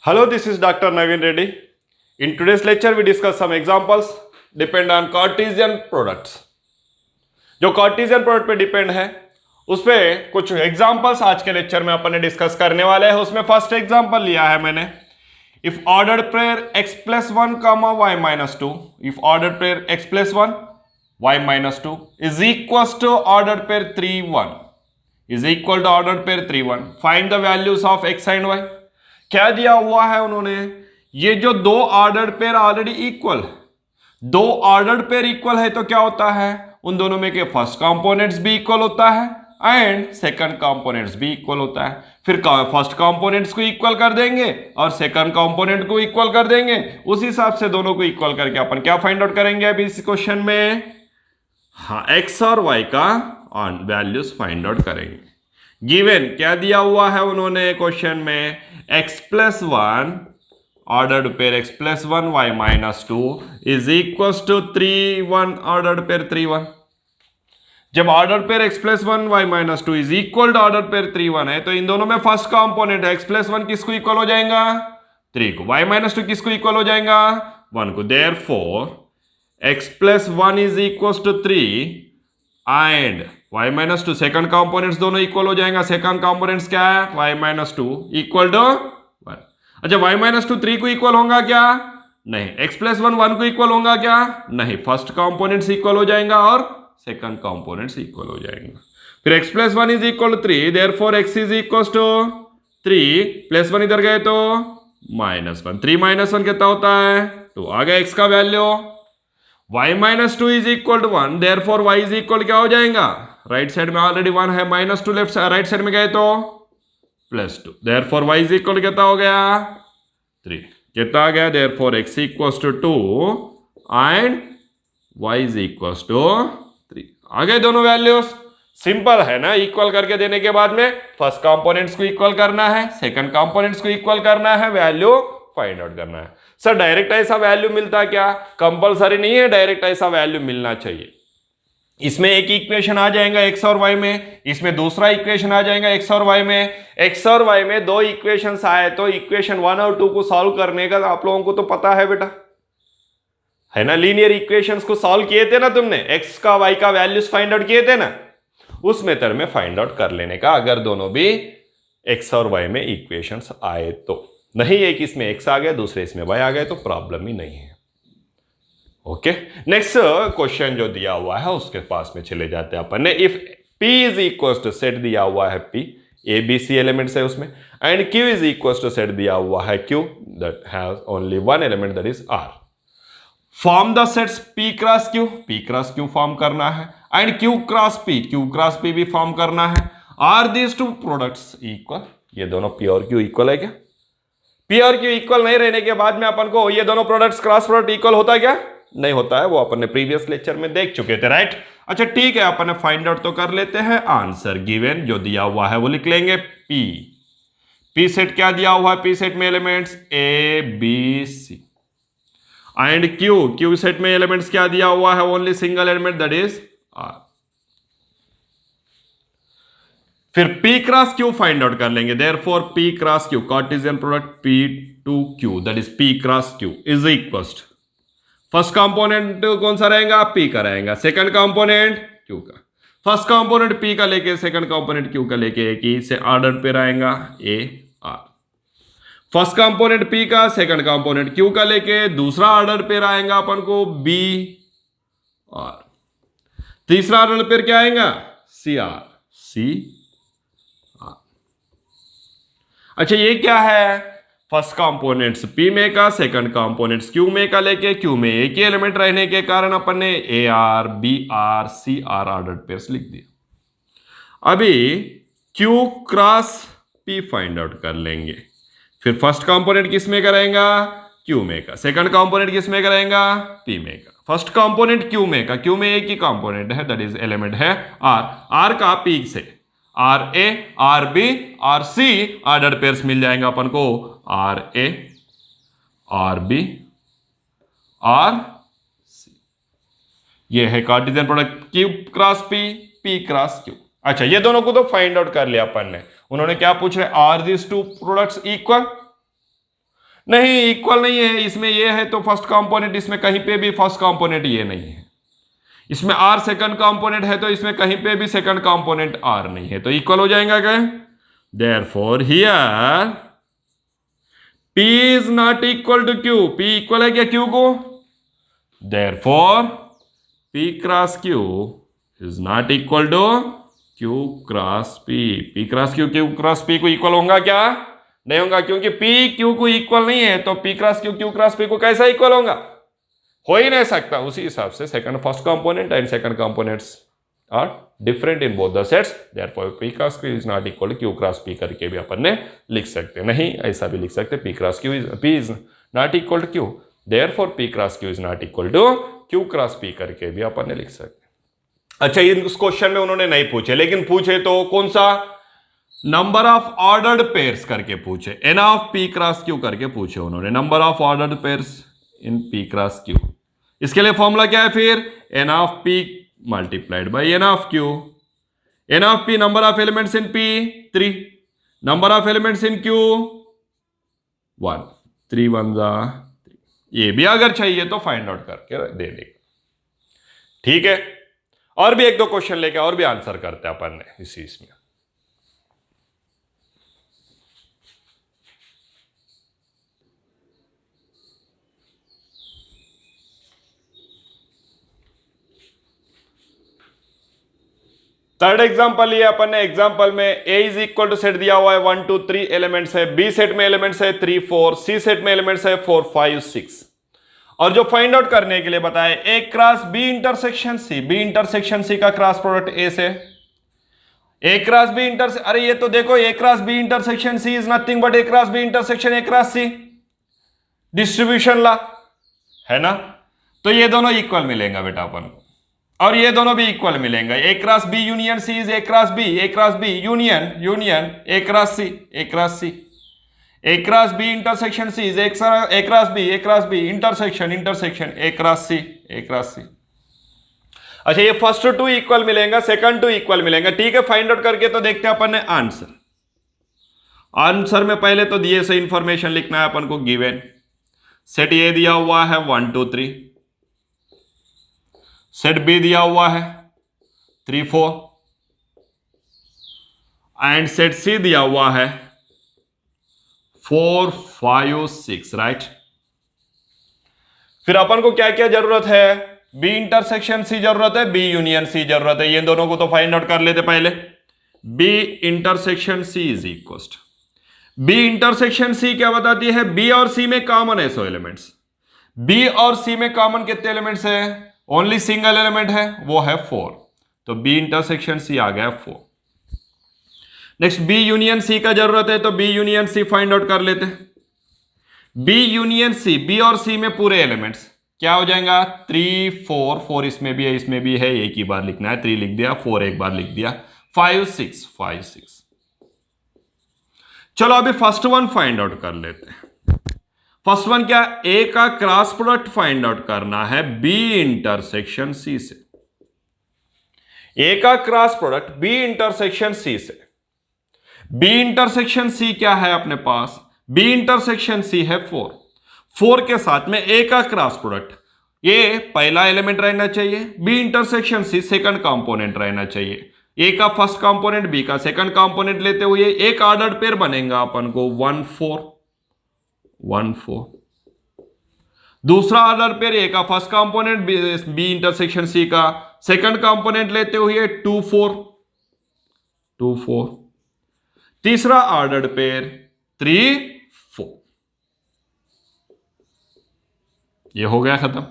Hello, this is Dr. Naveen Reddy. In today's lecture, we discuss some examples depend on Cartesian products. जो Cartesian product पे depend है उस पे कुछ examples आज के लेक्चर में अपन ने डिस्कस करने वाले हैं। उसमें फर्स्ट एग्जांपल लिया है मैंने, if ordered pair x plus 1 comma y minus 2, if ordered pair x plus 1 y minus 2 is equal to ordered pair 3 1 is equal to ordered pair 3 1, find the values of x and y। क्या दिया हुआ है उन्होंने, ये जो दो ordered pair already equal, दो ordered pair equal है तो क्या होता है, उन दोनों में के फर्स्ट कंपोनेंट्स भी इक्वल होता है एंड सेकंड कंपोनेंट्स भी इक्वल होता है। फिर फर्स्ट कंपोनेंट्स को इक्वल कर देंगे और सेकंड कंपोनेंट को इक्वल कर देंगे, उस हिसाब से दोनों को इक्वल करके अपन क्या फाइंड आउट करेंगे अभी इस क्वेश्चन में, हाँ x और y का ऑन वैल्यूज फाइंड आउट करेंगे। गिवन क्या दिया हुआ है उन्होंने क्वेश्चन में, x plus 1 ordered pair x plus 1 y minus 2 is equal to 3 1 ordered pair 3 1। जब order pair x plus 1 y minus 2 is equal to order pair 3 1 है तो इन दोनों में फर्स्ट कंपोनेंट x प्लस 1 किसको इक्वल हो जाएगा, 3 को, y माइनस 2 किसको इक्वल हो जाएगा, 1 को। Therefore x plus 1 is equal to 3 and y minus 2 second components दोनों इक्वल हो जाएगा। सेकंड कंपोनेंट्स क्या है, y माइनस 2 इक्वल टू 1। अच्छा, y माइनस 2 3 को इक्वल होगा क्या, नहीं। x प्लस 1 1 को इक्वल होगा क्या, नहीं। फर्स्ट कंपोनेंट्स इक्वल हो जाएगा और सेकंड कंपोनेंट्स इक्वल हो जाएंगे। फिर x plus 1 is equal to 3, therefore x is equal to 3 plus 1 इधर गए तो माइनस 1, 3 माइनस 1 कितना होता है 2, आ गया x का वैल्यू। y minus 2 is equal to 1, therefore y is equal क्या हो जाएगा, राइट साइड में ऑलरेडी 1 है, माइनस 2 लेफ्ट राइट साइड में गए तो plus 2, therefore y is equal कितना हो गया 3, कितना आ गया, therefore x equals to 2 and y is equals to 3। आ गए दोनों वैल्यूज। सिंपल है ना, इक्वल करके देने के बाद में फर्स्ट कंपोनेंट्स को इक्वल करना है, सेकंड कंपोनेंट्स को इक्वल करना है, वैल्यू फाइंड आउट करना है। सर डायरेक्ट ऐसा वैल्यू मिलता क्या, कंपलसरी नहीं है डायरेक्ट ऐसा वैल्यू मिलना चाहिए। इसमें एक इक्वेशन आ जाएगा x और y में, इसमें दूसरा इक्वेशन आ जाएगा x और y में। x और y में दो इक्वेशंस आए तो इक्वेशन 1 और 2 को सॉल्व करने का आप लोगों को तो पता है बेटा, है ना। लीनियर इक्वेशंस को सॉल्व किए थे ना तुमने, x का y का वैल्यूज फाइंड आउट किए थे ना, उस मेथड में फाइंड आउट कर लेने का, अगर दोनों भी x और y में इक्वेशंस आए तो। नहीं एक इसमें x आ गया दूसरे इसमें y आ गए तो प्रॉब्लम ही नहीं है। ओके, नेक्स्ट क्वेश्चन जो दिया हुआ है उसके पास में चले जाते हैं अपन ने। If p is equal to, set दिया हुआ है p, a b c elements है उसमें, and q is equal to, set दिया हुआ है q that has only one element that is r। Form the sets p cross q form करना है एंड q क्रॉस p भी form करना है। Are this two products equal, ये दोनों p और q इक्वल है क्या, p और q इक्वल नहीं रहने के बाद में अपन को ये दोनों प्रोडक्ट्स क्रॉस प्रोडक्ट इक्वल होता है क्या, नहीं होता है, वो अपन ने प्रीवियस लेक्चर में देख चुके थे, राइट। अच्छा ठीक है, अपन ने फाइंड आउट तो कर लेते हैं। आंसर गिवन जो दिया हुआ है वो लिख लेंगे। p सेट क्या दिया हुआ है, p सेट में elements a b c and q set में एलिमेंट्स क्या दिया हुआ है, only single element that is r। फिर p cross q find out कर लेंगे। Therefore p cross q, Cartesian product p to q that is p cross q is equal, first component कौन सा रहेगा, p का रहेगा, सेकंड कंपोनेंट q का। First component p का लेके सेकंड कंपोनेंट q का लेके एक ही से ऑर्डर पे रहेगा a r। First component p का सेकंड कंपोनेंट q का लेके दूसरा ऑर्डर पे आएगा अपन को b r। तीसरा ऑर्डर पे क्या आएगा, c r। अच्छा ये क्या है, फर्स्ट कंपोनेंट्स p में का, सेकंड कंपोनेंट्स q में का लेके q में एक ही एलिमेंट रहने के कारण अपन ने a r b r c r ordered pairs लिख दिया। अभी q cross p find out कर लेंगे। फिर फर्स्ट कंपोनेंट किस में करेगा, q में का, सेकंड कंपोनेंट किस में करेगा, p में का। फर्स्ट कंपोनेंट q में का, q में एक ही कंपोनेंट है दैट इज एलिमेंट है r का p से r a r b r c order pairs मिल जाएंगे अपन को, r a r b r c. ये है Cartesian product q cross p, p cross q। अच्छा ये दोनों को तो फाइंड आउट कर लिया अपन ने। उन्होंने क्या पूछ रहे, are this two products equal, नहीं, इक्वल नहीं है, इसमें ये है तो फर्स्ट कंपोनेंट, इसमें कहीं पे भी फर्स्ट कंपोनेंट ये नहीं है। इसमें आर सेकंड कंपोनेंट है तो इसमें कहीं पे भी सेकंड कंपोनेंट आर नहीं है, तो इक्वल हो जाएगा क्या? Therefore here P is not equal to Q। P equal है क्या Q को? Therefore P cross Q is not equal to Q cross P। P cross Q cross P को इक्वल होगा क्या? नहीं होगा, क्योंकि P Q को इक्वल नहीं है, तो P cross Q cross P को कैसा इक्वल होगा? हो ही नहीं सकता। उसी हिसाब से second first component and second components are different in both the sets, therefore P cross Q is not equal to Q cross P करके भी अपन ने लिख सकते हैं। नहीं, ऐसा भी लिख सकते हैं, P cross Q is not equal to Q, therefore P cross Q is not equal to Q cross P करके भी अपन ने लिख सकते हैं। अच्छा, इस क्वेश्चन में उन्होंने नहीं पूछे, लेकिन पूछे तो कौन सा? नंबर ऑफ ऑर्डर्ड पेयर्स करके पूछे, n of P cross Q करके पूछे उन्होंने, number of ordered pairs in P cross Q। इसके लिए फॉर्मूला क्या है फिर? n of P multiplied by n of Q। n of P number of elements in P 3, number of elements in Q 1, 3 1 3। ये भी अगर चाहिए तो फाइंड आउट करके दे देगा। ठीक है, और भी एक दो क्वेश्चन लेके और भी आंसर करते हैं अपन ने इसी इसमें। थर्ड एग्जांपल लिया अपन ने। एग्जांपल में A is equal to set दिया हुआ है 1 2 3 एलिमेंट्स है, B सेट में एलिमेंट्स है 3 4, C सेट में एलिमेंट्स है 4 5 6, और जो फाइंड आउट करने के लिए बताया A cross B intersection C, B intersection C का क्रॉस प्रोडक्ट A से, A क्रॉस B इंटरसेक्शन, अरे ये तो देखो A cross B intersection C is nothing but A cross B intersection A cross C, distribution law है ना। तो ये दोनों इक्वल मिलेंगे बेटा अपन को, और ये दोनों भी इक्वल मिलेंगे। A cross B union C is A cross B, A cross B union union A cross C, A cross C, A cross B intersection C is A cross B, A cross B intersection intersection A cross C, A cross C। अच्छा, ये first two equal मिलेंगे, second two equal मिलेंगे। ठीक है, find out करके तो देखते हैं अपन ने आंसर। आंसर में पहले तो दिए से इंफॉर्मेशन लिखना है अपन को। गिवन सेट ए दिया हुआ है 1 2 3, सेट बी दिया हुआ है 3 4, एंड सेट सी दिया हुआ है 4 5 6, राइट। फिर अपन को क्या क्या जरूरत है? बी इंटरसेक्शन सी जरूरत है, बी यूनियन सी जरूरत है। ये दोनों को तो फाइंड आउट कर लेते पहले। B intersection C is equal, B intersection C क्या बताती है? बी और सी में कॉमन है 100 एलिमेंट्स। बी और सी में कॉमन कितने एलिमेंट्स है? ओनली सिंगल एलिमेंट है, वो है 4, तो बी इंटरसेक्शन सी आ गया 4। नेक्स्ट बी यूनियन सी का जरूरत है, तो B union C find out कर लेते। बी यूनियन सी, बी और सी में पूरे एलिमेंट्स क्या हो जाएगा? 3 4, 4 इसमें भी है, इसमें भी है, एक ही बार लिखना है, 3 लिख दिया, 4 एक बार लिख दिया, 5 6 5 6। चलो अभी फर्स्ट वन फाइंड आउट कर लेते हैं। फर्स्ट वन क्या? ए का क्रॉस प्रोडक्ट फाइंड आउट करना है बी इंटरसेक्शन सी से। ए का cross product B intersection C से। बी इंटरसेक्शन सी क्या है अपने पास? बी इंटरसेक्शन सी है 4, 4 के साथ में ए का क्रॉस प्रोडक्ट, ये पहला एलिमेंट रहना चाहिए, B intersection C second component रहना चाहिए। ए का फर्स्ट कंपोनेंट, बी का सेकंड कंपोनेंट लेते हुए एक ऑर्डर्ड पेयर बनेगा अपन को 1 4 1 4। दूसरा ऑर्डर पेयर ए का first component, B intersection C का सेकंड कंपोनेंट लेते हुए 2 4 2 4। तीसरा ऑर्डर्ड पेयर 3 4। ये हो गया खत्म।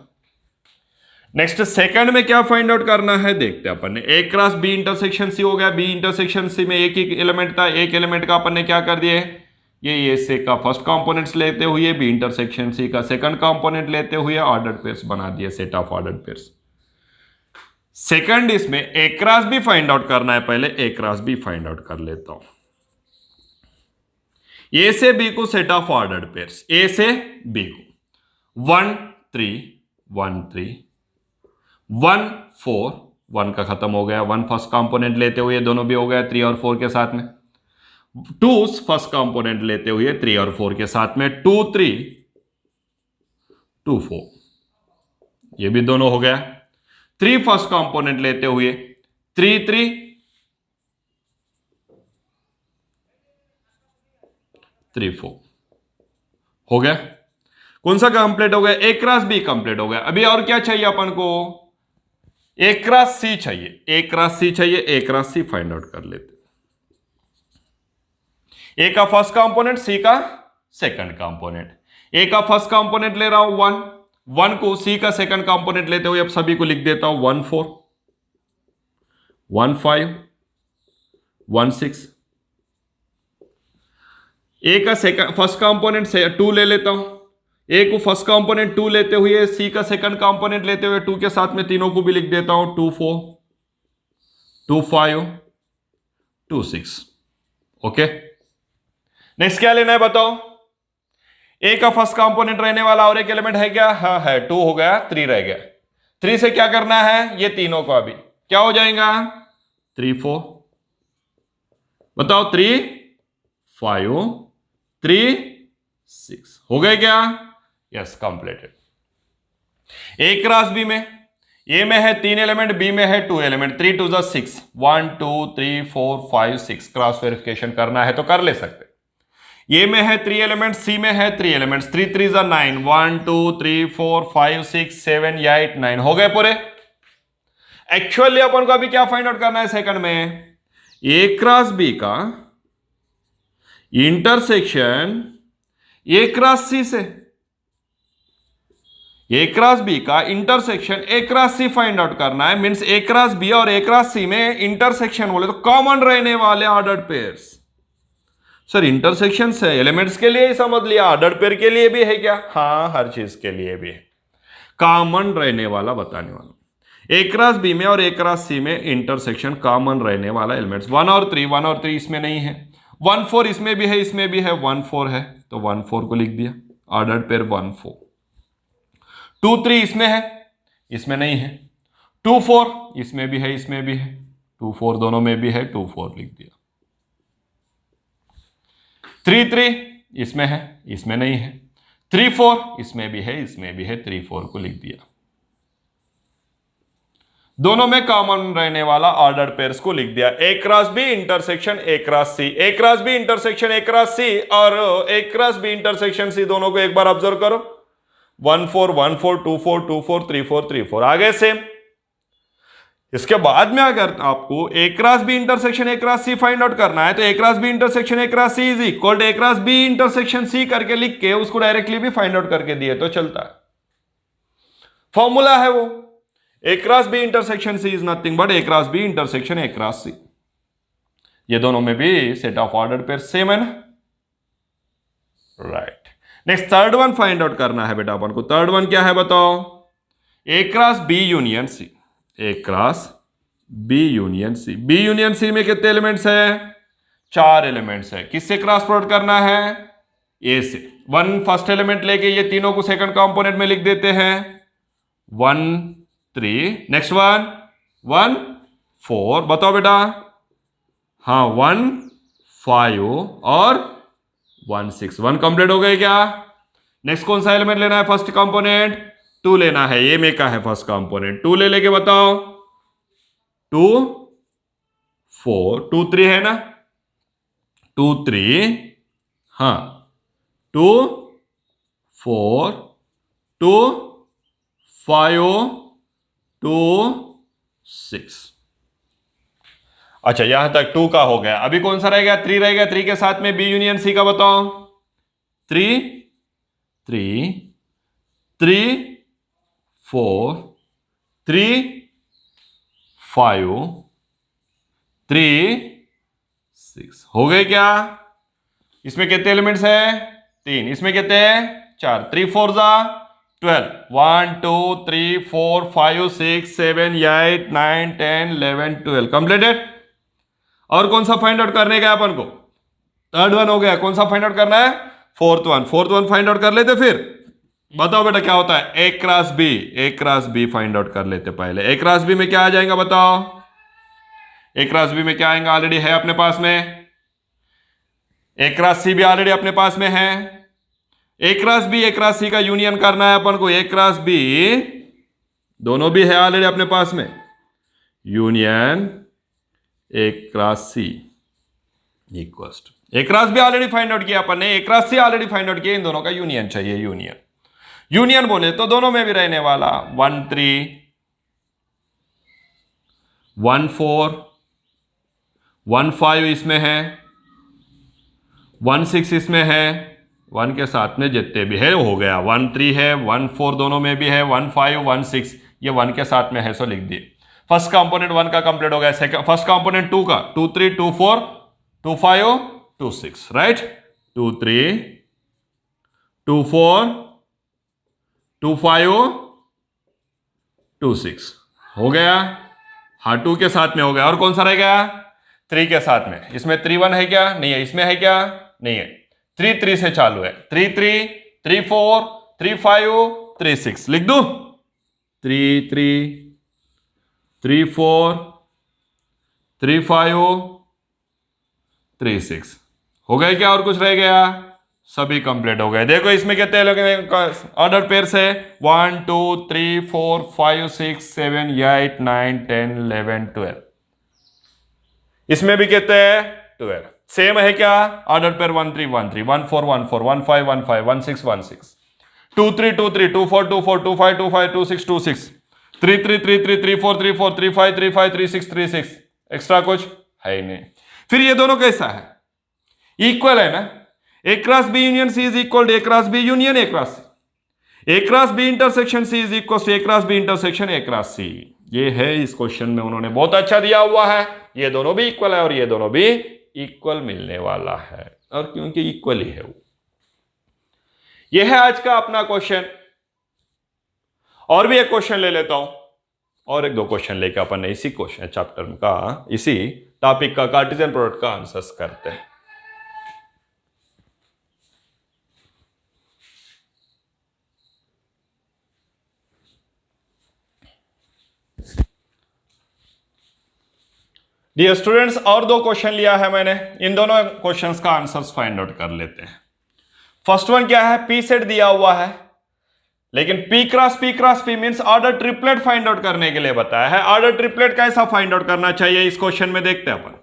नेक्स्ट सेकंड में क्या फाइंड आउट करना है देखते हैं अपन ने। ए क्रॉस बी इंटरसेक्शन सी हो गया। बी इंटरसेक्शन सी में एक ही एलिमेंट था, एक एलिमेंट का अपन ने क्या कर दिए, ये से का फर्स्ट कंपोनेंट्स लेते हुए बी इंटरसेक्शन सी का सेकंड कंपोनेंट लेते हुए ऑर्डर्ड पेयर्स बना दिए, set of ordered pairs. Second इसमें ए क्रॉस बी फाइंड आउट करना है, पहले ए क्रॉस बी फाइंड आउट कर लेता हूं। ए से बी को सेट ऑफ ऑर्डर्ड पेयर्स, ए से बी को 1 3 1 3 1 4, 1 का खत्म हो गया, 1 फर्स्ट कंपोनेंट लेते हुए दोनों भी हो गया 3 और 4 के साथ में, 2 फर्स्ट कंपोनेंट लेते हुए 3 और 4 के साथ में 2 3 2 4, ये भी दोनों हो गया। 3 फर्स्ट कंपोनेंट लेते हुए 3 3 3 4 हो गया। कौन सा कंप्लीट हो गया? ए क्रॉस बी कंप्लीट हो गया। अभी और क्या चाहिए अपन को? ए क्रॉस सी चाहिए, ए क्रॉस सी चाहिए। ए क्रॉस सी फाइंड आउट कर लेते। ए का फर्स्ट कंपोनेंट, सी का सेकंड कंपोनेंट। ए का फर्स्ट कंपोनेंट ले रहा हूं 1, 1 को सी का सेकंड कंपोनेंट लेते हुए अब सभी को लिख देता हूं 1 4 1 5 1 6। ए का सेकंड फर्स्ट कंपोनेंट से 2 ले लेता हूं। ए को फर्स्ट कंपोनेंट 2 लेते हुए सी का सेकंड कंपोनेंट लेते हुए 2 के साथ में तीनों को भी लिख देता हूं 2 4 2 5 2 6। ओके, नेक्स्ट क्या लेना है बताओ? ए का फर्स्ट कंपोनेंट रहने वाला और एक एलिमेंट है क्या? हाँ है, 2 हो गया, 3 रह गया। 3 से क्या करना है? ये तीनों को अभी क्या हो जाएगा? 3 4, बताओ 3 5 3 6 हो गए क्या? Yes, completed. A cross B में, ए में है 3 एलिमेंट, बी में है 2 एलिमेंट। 3 2 6, 1 2 3 4 5 6 क्रॉस वेरिफिकेशन करना है तो कर ले सकते। ए में है 3 एलिमेंट, सी में है 3 एलिमेंट्स। 3 3 9, 1 2 3 4 5 6 7 8 9 हो गए पूरे। एक्चुअली अपन को अभी क्या फाइंड आउट करना है सेकंड में? ए क्रॉस बी का इंटरसेक्शन ए क्रॉस सी से, ए क्रॉस बी का intersection A cross C find out करना है। मींस ए क्रॉस बी और ए क्रॉस सी में इंटरसेक्शन बोले तो कॉमन रहने वाले ऑर्डर्ड पेयर्स। सर इंटरसेक्शन से एलिमेंट्स के लिए ही समझ लिया, ऑर्डर्ड पेयर के लिए भी है क्या? हाँ, हर चीज के लिए भी है। कॉमन रहने वाला बताने वाला, ए क्रॉस बी में और ए क्रॉस सी में इंटरसेक्शन कॉमन रहने वाला एलिमेंट्स 1 और 3, 1 और 3 इसमें नहीं है। 1 4 इसमें भी है, इसमें भी है। 1 4 है तो 1 4 को लिख दिया, ऑर्डर्ड पेयर 1 4। 2 3 इसमें है, इसमें नहीं है। 2 4 इसमें भी है, इसमें भी है। 2 4 दोनों में भी है, 2 4 लिख दिया। 3 3 इसमें है, इसमें नहीं है। 3 4 इसमें भी है, इसमें भी है। 3 4 को लिख दिया। दोनों में कॉमन रहने वाला ऑर्डर्ड पेयर्स को लिख दिया। A cross B intersection A cross C, A cross B intersection A cross C और A cross B intersection C दोनों को एक बार ऑब्जर्व करो। 1 4 1 4 2 4 2 4 3 4 3 4 आगे सेम। इसके बाद में अगर आपको A cross B intersection A cross C find out करना है तो A cross B intersection A cross C is equal to A cross B intersection C करके लिख के उसको डायरेक्टली भी फाइंड आउट करके दिए तो चलता है। फॉर्मूला है वो, A cross B intersection C is nothing but A cross B intersection A cross C. ये दोनों में भी set of ordered pair same है ना, right. Next third one find out करना है बेटा अपन को। थर्ड वन क्या है बताओ? A cross B union C, A cross B union C. B union C में कितने एलिमेंट्स है? 4 एलिमेंट्स है। किससे क्रॉस प्रोडक्ट करना है? ए से। 1 फर्स्ट एलिमेंट लेके ये तीनों को सेकंड कंपोनेंट में लिख देते हैं 1 3, नेक्स्ट 1 4। बताओ बेटा। हाँ 1 5 और 1 6, 1 कंप्लीट हो गए क्या? नेक्स्ट कौन सा एलिमेंट लेना है? फर्स्ट कंपोनेंट 2 लेना है। ये में का है फर्स्ट कंपोनेंट, 2 ले लेके बताओ। 2 4 2 3 है ना, 2 3, हाँ 2 4 2 5 2 6। अच्छा यहां तक 2 का हो गया। अभी कौन सा रह गया? 3 रह गया। 3 के साथ में बी यूनियन सी का बताओ। 3 3 3 4 3 5 3 6 हो गए क्या? इसमें कितने एलिमेंट्स है? 3। इसमें कितने हैं? 4। 3 4 12। 1 2 3 4 5 6 7 8 9 10 11 12 कंप्लीटेड। और कौन सा फाइंड आउट करने का अपन को? थर्ड वन हो गया। कौन सा फाइंड आउट करना है? फोर्थ वन फाइंड आउट कर लेते। फिर बताओ बेटा क्या होता है? ए cross B, A cross B find out कर लेते पहले। ए क्रॉस बी में क्या आ जाएगा बताओ? ए क्रॉस बी में क्या आएगा? ऑलरेडी है अपने पास में ए क्रॉस सी भी ऑलरेडी अपने पास में है, ए क्रॉस सी का यूनियन करना है अपन को, ए क्रॉस बी दोनों भी है ऑलरेडी अपने पास में, union A cross C equals to, A cross B already find out किया अपन ने, A cross C already find out किया, इन दोनों का यूनियन चाहिए, यूनियन बोले तो दोनों में भी रहने वाला 1 3 1 4 1 5 इसमें है, 1 6 इसमें है, 1 के साथ में जितने भी है हो गया, 1 3 है, 1 4 दोनों में भी है, 1 5 1 6 ये 1 के साथ में है, सो लिख दिए। फर्स्ट कंपोनेंट 1 का कंप्लीट हो गया, सेकंड फर्स्ट कंपोनेंट 2 का 2 3 2 4 2 5 2 6 राइट, 2 3 2 4 2 5 2 6 हो गया, हाँ 2 के साथ में हो गया, और कौन सा रह गया 3 के साथ में, इसमें 3 1 है क्या, नहीं है, इसमें है क्या, नहीं है, 3 3 से चालू है, 3 3 3 4 3 5 3 6 लिख दूं, 3 3 3 4 3 5 3 6 हो गए क्या, और कुछ रह गया, सभी कंप्लीट हो गए। देखो इसमें कितने लोग ऑर्डर पेयर से 1 2 3 4 5 6 7 8 9 10 11 12, इसमें भी कितने हैं 12, सेम है क्या, ऑर्डर पेयर 1 3 1 3 1 4 1 4 1 5 1 5 1 6 1 6 2 3 2 3 2 4 2 4 2 5 2 5 2 6 2 6 3 3 3 3 3 4 3 4 3 5 3 5 3 6 3 6, एक्स्ट्रा कुछ है ही नहीं। फिर ये दोनों कैसा है, इक्वल है ना, A cross B union C is equal to A cross B union A cross C, A cross B intersection C is equal to A cross B intersection A cross C, ये है इस question में उन्होंने बहुत अच्छा दिया हुआ है, ये दोनों भी इक्वल है और ये दोनों भी इक्वल मिलने वाला है, और क्योंकि इक्वल ही है वो, ये है आज का अपना क्वेश्चन। और भी एक क्वेश्चन ले लेता हूं, और एक दो क्वेश्चन लेके अपन ने इसी क्वेश्चन चैप्टर का, इसी टॉपिक का कार्टेशियन प्रोडक्ट का आंसर्स करते हैं। डियर स्टूडेंट्स, और दो क्वेश्चन लिया है मैंने, इन दोनों क्वेश्चंस का आंसर्स फाइंड आउट कर लेते हैं। फर्स्ट वन क्या है, पी सेट दिया हुआ है, लेकिन P cross P means order triplet find out करने के लिए बताया है। ऑर्डर ट्रिपलेट कैसा फाइंड आउट करना चाहिए इस क्वेश्चन में देखते हैं अपन।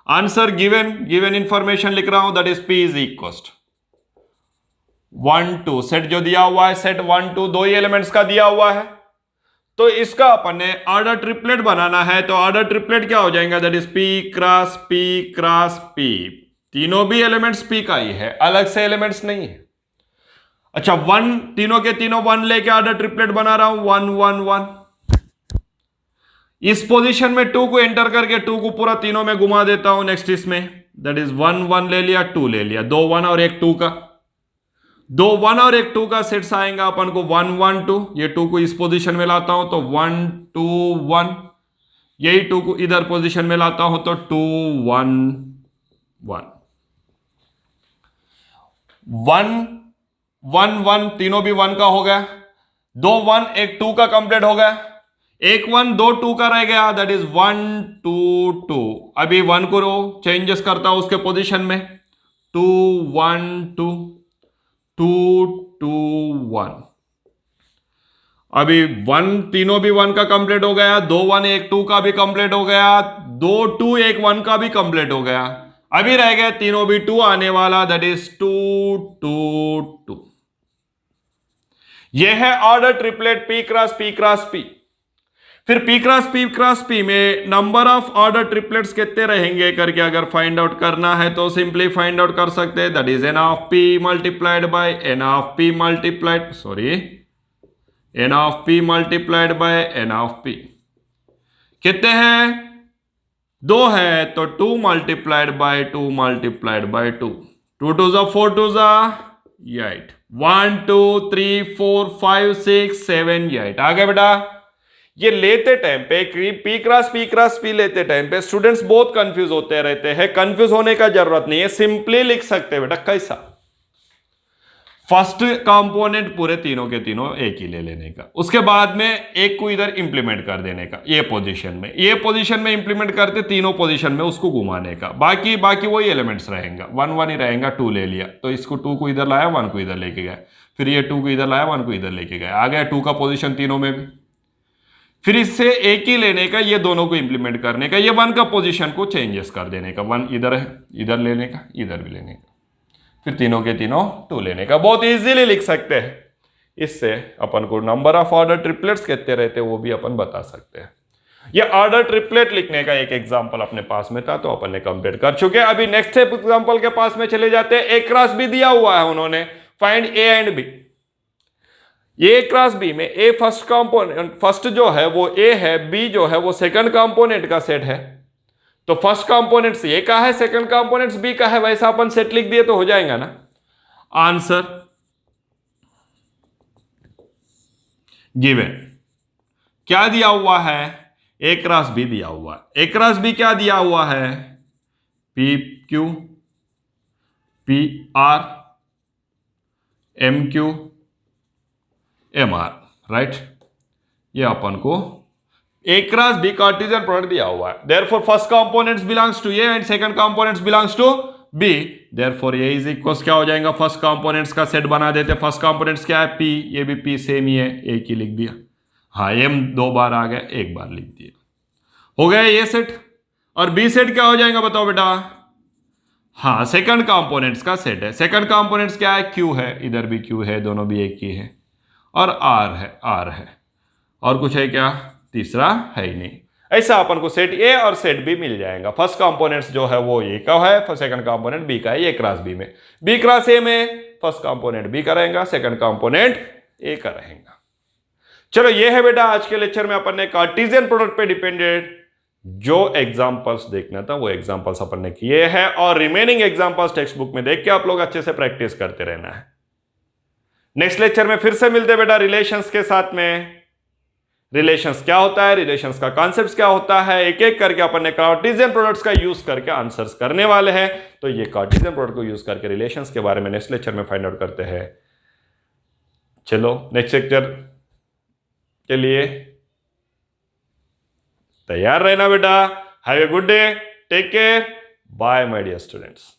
आंसर गिवन इंफॉर्मेशन लिख रहा हूं, that is P is equal 1 2, set जो दिया हुआ है सेट 1 2 दो ही एलिमेंट्स का दिया हुआ है, तो इसका अपन ने ऑर्डर ट्रिपलेट बनाना है, तो ऑर्डर ट्रिपलेट क्या हो जाएगा, that is P cross P, तीनों भी एलिमेंट्स पी का ही है, अलग से एलिमेंट्स नहीं है। अच्छा 1, तीनों के तीनों 1 लेके ऑर्डर ट्रिपलेट बना रहा हूं, 1 1 1, इस पोजीशन में 2 को एंटर करके 2 को पूरा तीनों में घुमा देता हूं, नेक्स्ट इसमें दैट इज 1 1 ले लिया, 2 ले लिया, 2 1 और 1 2 का, 2 1 और 1 2 का सेट्स आएगा अपन को 1 1 2, ये 2 को इस पोजीशन में लाता हूं तो 1 2 1, यही 2 को इधर पोजीशन में लाता हूं तो 2 1 1 1 1, तीनों भी 1 का हो गया, 2 1 1 2 का कंप्लीट हो गया, 1 1 2 2 का रह गया, दैट इज 1 2 2। अभी 1 को चेंजेस करता हूं उसके पोजीशन में, 2 1 2 2 2 1, अभी 1 तीनों भी 1 का कंप्लीट हो गया, 2 1 1 2 का भी कंप्लीट हो गया, 2 2 1 1 का भी कंप्लीट हो गया, अभी रह गए तीनों भी 2 आने वाला, दैट इज 2 2 2। यह है order triplet P cross P. फिर पी क्रॉस पी में नंबर ऑफ ऑर्डर ट्रिपलेट्स कितने रहेंगे करके अगर फाइंड आउट करना है तो सिंपली फाइंड आउट कर सकते हैं, that is n of P multiplied by n of P multiplied by n of P. कितने हैं, 2 है तो 2 मल्टीप्लाइड बाय 2 मल्टीप्लाइड बाय 2, 2 2 जा 4 2 जा 8, 1 2 3 4 5 6 7 8। आगे बेटा, ये लेते टाइम पे पी क्रॉस पी लेते टाइम पे स्टूडेंट्स बहुत कंफ्यूज होते रहते हैं, कंफ्यूज होने का जरूरत नहीं है, सिंपली लिख सकते हैं बेटा। कैसा, फर्स्ट कंपोनेंट पूरे तीनों के तीनों एक ही ले लेने का, उसके बाद में एक को इधर इंप्लीमेंट कर देने का, ये पोजीशन में इंप्लीमेंट करते तीनों पोजीशन में उसको घुमाने का, बाकी वही एलिमेंट्स रहेंगे, 1 1 ही रहेगा। 2 ले लिया तो इसको 2 को इधर लाया, 1 को इधर लेके गए, फिर ये 2 को इधर लाया, 1 को इधर लेके गए, आ गया 2 का पोजिशन तीनों में भी। फिर इससे एक ही लेने का, ये दोनों को इंप्लीमेंट करने का, ये 1 का पोजीशन को चेंजेस कर देने का, 1 इधर है, इधर लेने का, इधर भी लेने का, फिर तीनों के तीनों 2 लेने का। बहुत इजीली लिख सकते हैं। इससे अपन को नंबर ऑफ ऑर्डर ट्रिपलेट्स कितने रहते हैं वो भी अपन बता सकते हैं। ये ऑर्डर ट्रिपलेट लिखने का एक एग्जांपल अपने पास में था, तो अपन ने कंप्लीट कर चुके हैं। अभी नेक्स्ट एग्जांपल के पास में चले जाते हैं। ए क्रॉस बी दिया हुआ है उन्होंने, find A and B. A cross B में ए फर्स्ट कंपोनेंट, फर्स्ट जो है वो ए है, बी जो है वो सेकंड कंपोनेंट का सेट है। तो फर्स्ट कंपोनेंट्स ए का है, सेकंड कंपोनेंट्स बी का है, वैसा अपन सेट लिख दिए तो हो जाएगा ना। आंसर गिवन क्या दिया हुआ है, ए क्रॉस बी दिया हुआ है। ए क्रॉस बी क्या दिया हुआ है, P Q P R M Q M R, right. ये अपन को A cross B Cartesian product दिया हुआ है। Therefore first components belongs to A and second components belongs to B. Therefore A is equals क्या हो जाएगा, फर्स्ट कंपोनेंट्स का सेट बना देते। फर्स्ट कंपोनेंट्स क्या है, पी, ये भी पी सेम ही है, एक ही लिख दिया। हाँ, एम 2 बार आ गया, 1 बार लिख दिया, हो गया ये सेट। और बी सेट क्या हो जाएगा बताओ बेटा, हाँ सेकंड कंपोनेंट्स का सेट है। सेकंड कंपोनेंट्स क्या है, क्यू है, इधर भी क्यू है, दोनों भी एक ही है, और आर है, और कुछ है क्या, तीसरा है ही नहीं। ऐसा अपन को सेट ए और सेट बी मिल जाएगा। फर्स्ट कंपोनेंट्स जो है वो ए का है, सेकंड कंपोनेंट बी का है, ए क्रॉस बी में। बी क्रॉस ए में फर्स्ट कंपोनेंट बी का रहेगा, सेकंड कंपोनेंट ए का रहेगा। चलो ये है बेटा आज के लेक्चर में अपन ने कार्टेशियन प्रोडक्ट पे डिपेंडेंट जो एग्जांपल्स देखना था वो एग्जांपल्स अपन ने किए हैं, और रिमेनिंग एग्जांपल्स टेक्स्ट बुक में देख के आप लोग अच्छे से प्रैक्टिस करते रहना है। नेक्स्ट लेक्चर में फिर से मिलते बेटा रिलेशंस के साथ में। रिलेशंस क्या होता है, रिलेशंस का कॉन्सेप्ट क्या होता है, एक एक करके अपन ने कार्टेशियन प्रोडक्ट्स का यूज करके आंसर्स करने वाले हैं। तो ये कार्टेशियन प्रोडक्ट को यूज करके रिलेशंस के बारे में नेक्स्ट लेक्चर में फाइंड आउट करते हैं। चलो नेक्स्ट लेक्चर के लिए तैयार रहना बेटा। Have a good day, take care, bye my dear students.